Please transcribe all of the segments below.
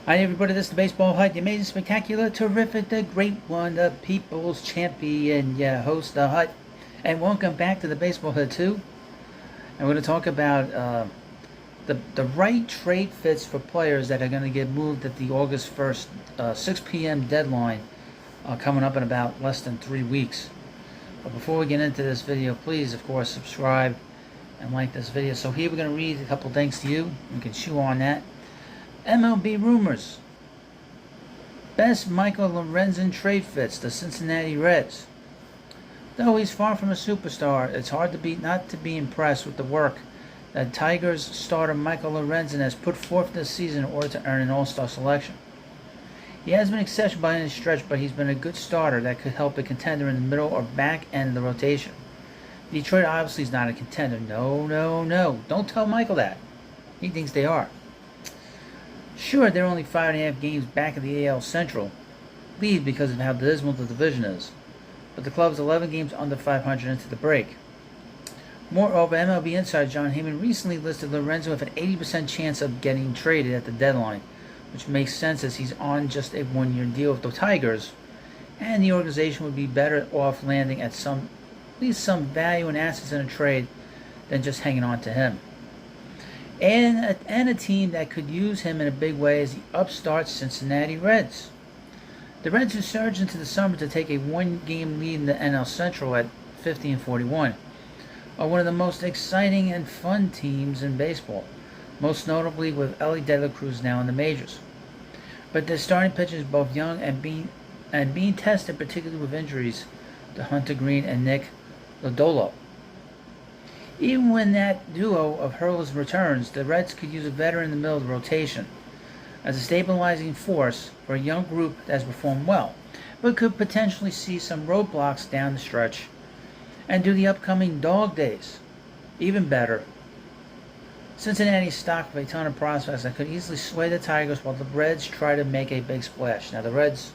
Hi everybody, this is the Baseball Hut, the amazing, spectacular, terrific, the great one, the people's champion, host the Hut. And welcome back to the Baseball Hut 2. And we're going to talk about the right trade fits for players that are going to get moved at the August 1st, 6 p.m. deadline coming up in about less than 3 weeks. But before we get into this video, please, of course, subscribe and like this video. So here we're going to read a couple things to you. You can chew on that. MLB rumors. Best Michael Lorenzen trade fits the Cincinnati Reds. Though he's far from a superstar, it's hard not to be impressed with the work that Tigers starter Michael Lorenzen has put forth this season in order to earn an All-Star selection. He has been exceptional by any stretch, but he's been a good starter that could help a contender in the middle or back end of the rotation. Detroit obviously is not a contender. No. Don't tell Michael that. He thinks they are. Sure, they're only 5.5 games back of the AL Central lead because of how dismal the division is, but the club's 11 games under 500 into the break. Moreover, MLB insider John Heyman recently listed Lorenzen with an 80% chance of getting traded at the deadline, which makes sense as he's on just a one-year deal with the Tigers, and the organization would be better off landing at least some value and assets in a trade than just hanging on to him. And a team that could use him in a big way is the upstart Cincinnati Reds. The Reds, who surged into the summer to take a one-game lead in the NL Central at 50-41, are one of the most exciting and fun teams in baseball, most notably with Elly De La Cruz now in the majors. But their starting pitchers both young and being tested, particularly with injuries to Hunter Green and Nick Lodolo. Even when that duo of hurlers returns, the Reds could use a veteran in the middle of the rotation as a stabilizing force for a young group that has performed well, but could potentially see some roadblocks down the stretch and do the upcoming dog days even better. Cincinnati's stocked with a ton of prospects that could easily sway the Tigers while the Reds try to make a big splash. Now, the Reds,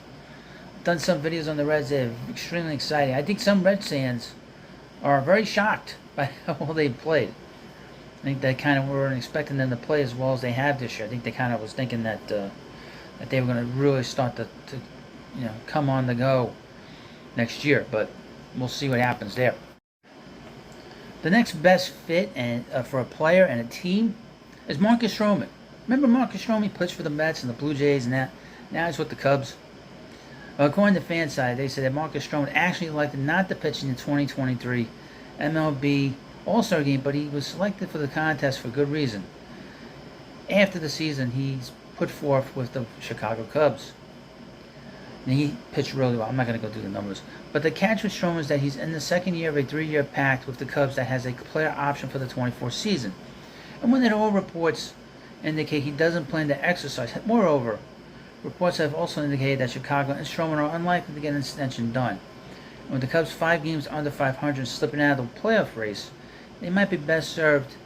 I've done some videos on the Reds. They're extremely exciting. I think some Reds fans are very shocked by how well they played. I think they kind of weren't expecting them to play as well as they have this year. I think they kind of was thinking that that they were going to really start to come on the go next year. But we'll see what happens there. The next best fit for a player and a team is Marcus Stroman. Remember Marcus Stroman pitched for the Mets and the Blue Jays, and now he's with the Cubs. According to Fanside, they said that Marcus Stroman actually elected not to pitch in the 2023 MLB All-Star game, but he was selected for the contest for good reason. After the season, he's put forth with the Chicago Cubs. And he pitched really well. I'm not going to go through the numbers. But the catch with Stroman is that he's in the second year of a 3-year pact with the Cubs that has a player option for the 24th season. And when all reports indicate he doesn't plan to exercise. Moreover, reports have also indicated that Chicago and Stroman are unlikely to get an extension done. And with the Cubs 5 games under 500 slipping out of the playoff race, they might be best served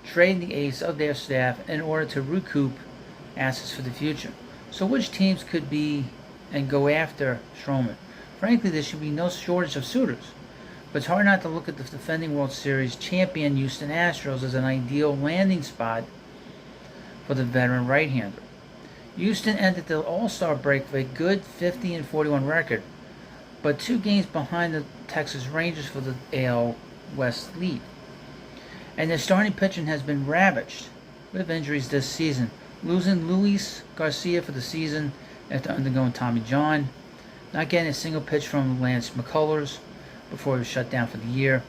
trading the ace of their staff in order to recoup assets for the future. So which teams could be and go after Stroman? Frankly, there should be no shortage of suitors. But it's hard not to look at the defending World Series champion Houston Astros as an ideal landing spot for the veteran right-hander. Houston ended the All-Star break with a good 50-41 record, but 2 games behind the Texas Rangers for the AL West lead. And their starting pitching has been ravaged with injuries this season, losing Luis Garcia for the season after undergoing Tommy John, not getting a single pitch from Lance McCullers before he was shut down for the year,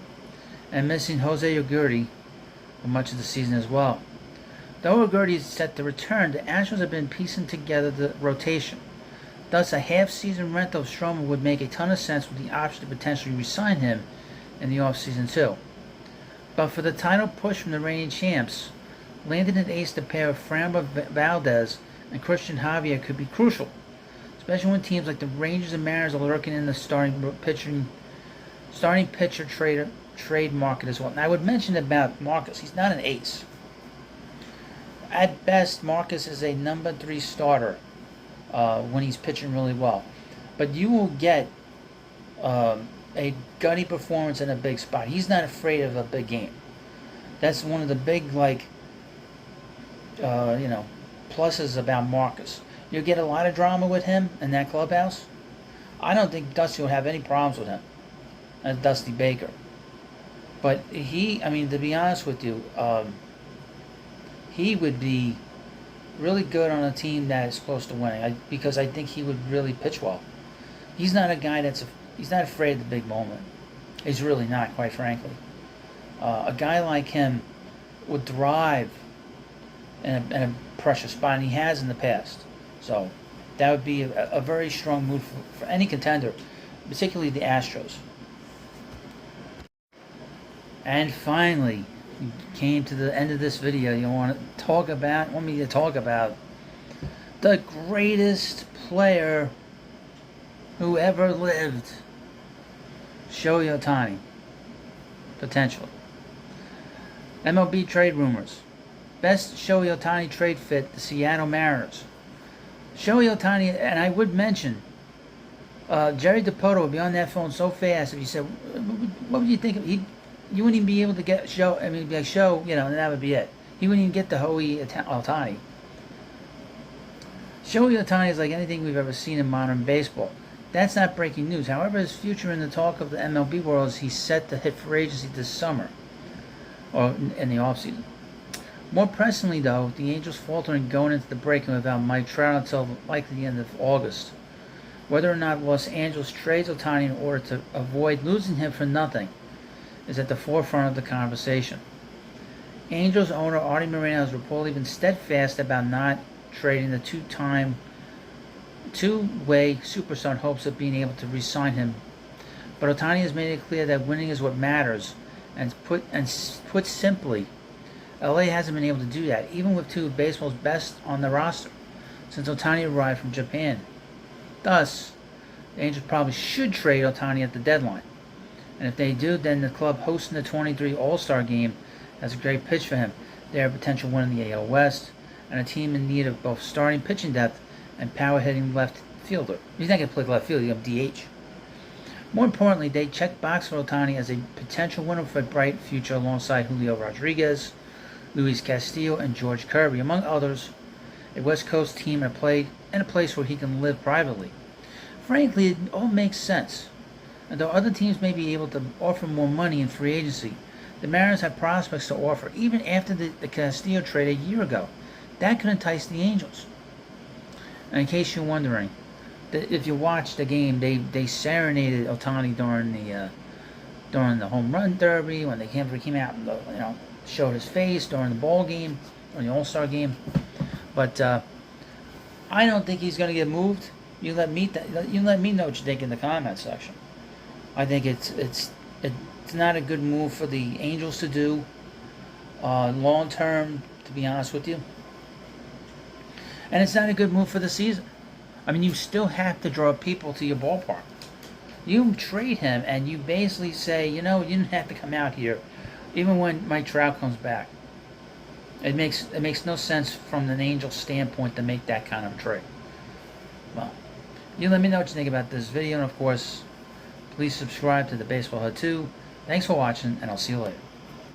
and missing Jose Urquidy for much of the season as well. Though Urquidy is set to return, the Astros have been piecing together the rotation. Thus, a half-season rental of Stroman would make a ton of sense with the option to potentially re-sign him in the offseason too. But for the title push from the reigning champs, landing an ace to pair with Framber Valdez and Christian Javier could be crucial, especially when teams like the Rangers and Mariners are lurking in the starting pitcher trade market as well. Now, I would mention about Marcus, he's not an ace. At best, Marcus is a number 3 starter when he's pitching really well. But you will get a gutty performance in a big spot. He's not afraid of a big game. That's one of the big, pluses about Marcus. You'll get a lot of drama with him in that clubhouse. I don't think Dusty will have any problems with him, as Dusty Baker. But I mean, to be honest with you, he would be really good on a team that is close to winning. Because I think he would really pitch well. He's not a guy he's not afraid of the big moment. He's really not, quite frankly. A guy like him would thrive in a pressure spot, and he has in the past. So that would be a very strong move for any contender, particularly the Astros. And finally, we came to the end of this video. You want me to talk about the greatest player who ever lived, Shohei Ohtani, potentially. MLB trade rumors. Best Shohei Ohtani trade fit, the Seattle Mariners. Shohei Ohtani, and I would mention, Jerry Dipoto would be on that phone so fast if you said, what would you think of, you wouldn't even be able to get Show, I mean, like Show, and that would be it. He wouldn't even get the Shohei Ohtani. Shohei Ohtani is like anything we've ever seen in modern baseball. That's not breaking news. However, his future in the talk of the MLB world is he's set to hit free agency this summer, or in the offseason. More pressingly, though, the Angels faltering going into the break without Mike Trout until likely the end of August. Whether or not Los Angeles trades Ohtani in order to avoid losing him for nothing is at the forefront of the conversation. Angels owner Artie Moreno has reportedly been steadfast about not trading the two-way superstar in hopes of being able to re-sign him. But Ohtani has made it clear that winning is what matters, and put simply, LA hasn't been able to do that, even with two of baseball's best on the roster, since Ohtani arrived from Japan. Thus, the Angels probably should trade Ohtani at the deadline. And if they do, then the club hosting the 23 All-Star game has a great pitch for him. They are a potential winner in the AL West, and a team in need of both starting pitching depth and power-hitting left fielder. He's not going to play left field, he's going to DH. More importantly, they check box for Ohtani as a potential winner for a bright future alongside Julio Rodriguez, Luis Castillo, and George Kirby, among others, a West Coast team and a place where he can live privately. Frankly, it all makes sense. And though other teams may be able to offer more money in free agency, the Mariners have prospects to offer, even after the Castillo trade a year ago. That could entice the Angels. And in case you're wondering, if you watch the game, they serenaded Ohtani during the home run derby when they came out and showed his face during the ball game or the All-Star game. But I don't think he's going to get moved. You let me know what you think in the comment section. I think it's not a good move for the Angels to do long term, to be honest with you. And it's not a good move for the season. I mean, you still have to draw people to your ballpark. You trade him, and you basically say, you didn't have to come out here, even when Mike Trout comes back. It makes no sense from an Angels standpoint to make that kind of a trade. Well, you let me know what you think about this video, and of course, please subscribe to the Baseball Hut 2. Thanks for watching, and I'll see you later.